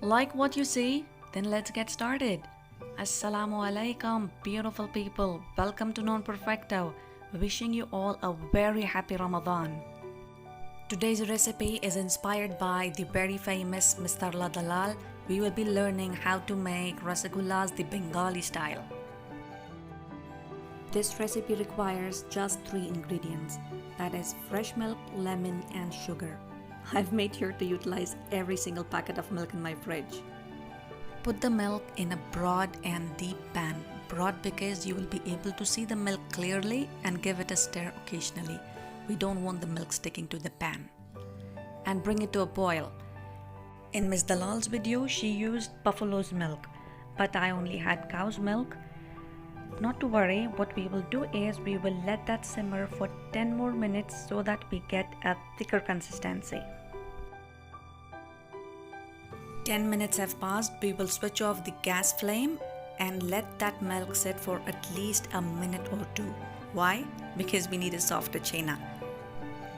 Like what you see? Then let's get started. Assalamu alaikum, beautiful people. Welcome to Non Perfecto. Wishing you all a very happy Ramadan. Today's recipe is inspired by the very famous Mr. Dalal. We will be learning how to make rasagullas the Bengali style. This recipe requires just 3 ingredients, that is fresh milk, lemon and sugar. I've made sure to utilize every single packet of milk in my fridge. Put the milk in a broad and deep pan. Broad because you will be able to see the milk clearly and give it a stir occasionally. We don't want the milk sticking to the pan. And bring it to a boil. In Ms. Dalal's video, she used buffalo's milk, but I only had cow's milk. Not to worry, what we will do is we will let that simmer for 10 more minutes so that we get a thicker consistency. 10 minutes have passed, we will switch off the gas flame and let that milk sit for at least a minute or two. Why? Because we need a softer chena.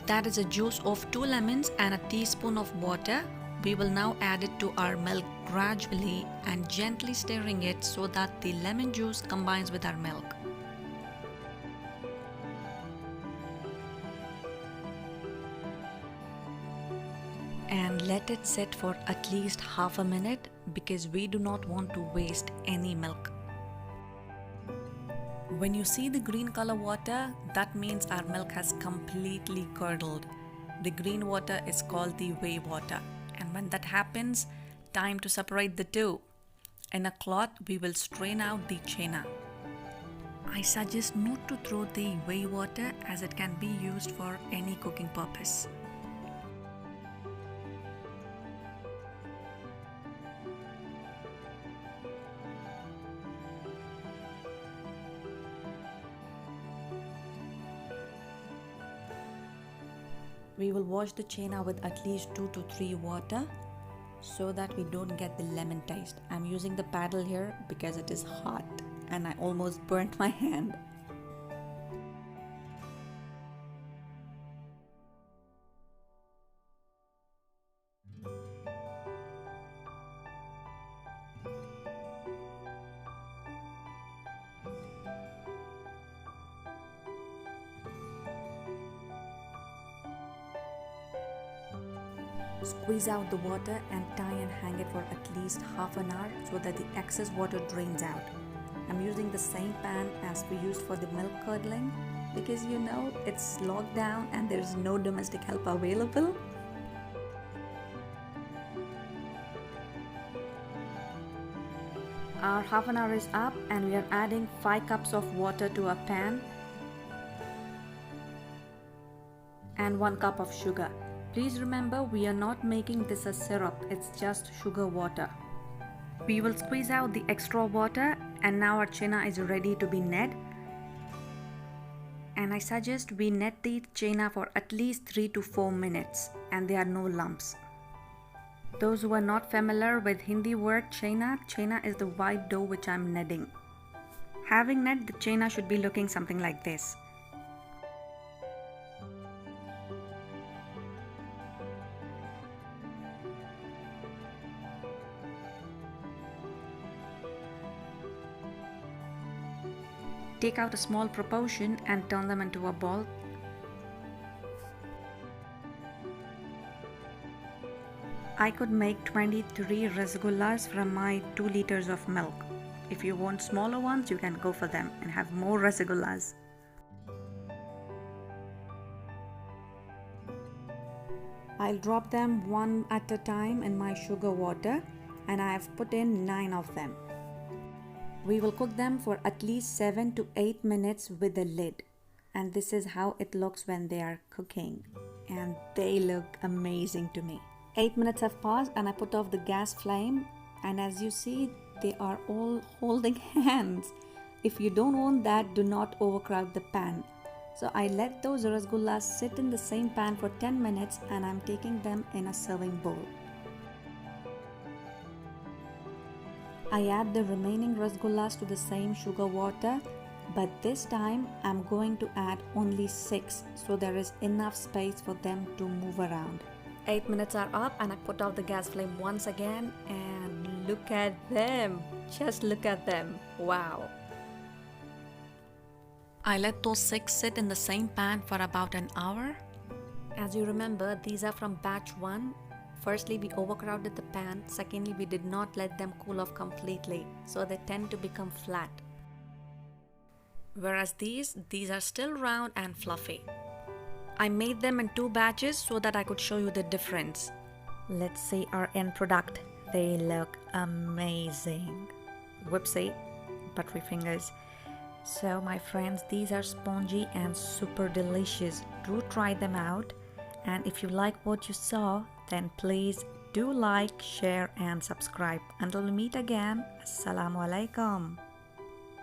That is a juice of 2 lemons and a teaspoon of water. We will now add it to our milk gradually and gently stirring it so that the lemon juice combines with our milk. And let it sit for at least half a minute because we do not want to waste any milk. When you see the green color water, that means our milk has completely curdled. The green water is called the whey water. And when that happens, time to separate the two. In a cloth, we will strain out the chena. I suggest not to throw the whey water as it can be used for any cooking purpose. We will wash the chena with at least 2 to 3 water so that we don't get the lemon taste. I'm using the paddle here because it is hot and I almost burnt my hand. Squeeze out the water and tie and hang it for at least half an hour so that the excess water drains out. I'm using the same pan as we used for the milk curdling because it's locked down and there is no domestic help available. Our half an hour is up and we are adding 5 cups of water to a pan and 1 cup of sugar. Please remember, we are not making this a syrup, it's just sugar water. We will squeeze out the extra water and now our chena is ready to be knead. And I suggest we knead the chena for at least 3 to 4 minutes and there are no lumps. Those who are not familiar with Hindi word chena is the white dough which I'm kneading. Having knead, the chena should be looking something like this. Take out a small proportion and turn them into a ball. I could make 23 rasagullas from my 2 liters of milk. If you want smaller ones, you can go for them and have more rasagullas. I'll drop them one at a time in my sugar water and I have put in 9 of them. We will cook them for at least 7 to 8 minutes with a lid. And this is how it looks when they are cooking. And they look amazing to me. 8 minutes have passed and I put off the gas flame. And as you see, they are all holding hands. If you don't want that, do not overcrowd the pan. So I let those rasgullas sit in the same pan for 10 minutes and I'm taking them in a serving bowl. I add the remaining rasgullas to the same sugar water, but this time I'm going to add only 6 so there is enough space for them to move around. 8 minutes are up and I put off the gas flame once again, and look at them. Just look at them. Wow. I let those 6 sit in the same pan for about an hour. As you remember, these are from batch 1. Firstly, we overcrowded the pan. Secondly, we did not let them cool off completely, so they tend to become flat. Whereas these are still round and fluffy. I made them in 2 batches so that I could show you the difference. Let's see our end product. They look amazing. Whoopsie, buttery fingers. So my friends, these are spongy and super delicious. Do try them out. And if you like what you saw, then please do like, share and subscribe. Until we meet again, Assalamu alaikum.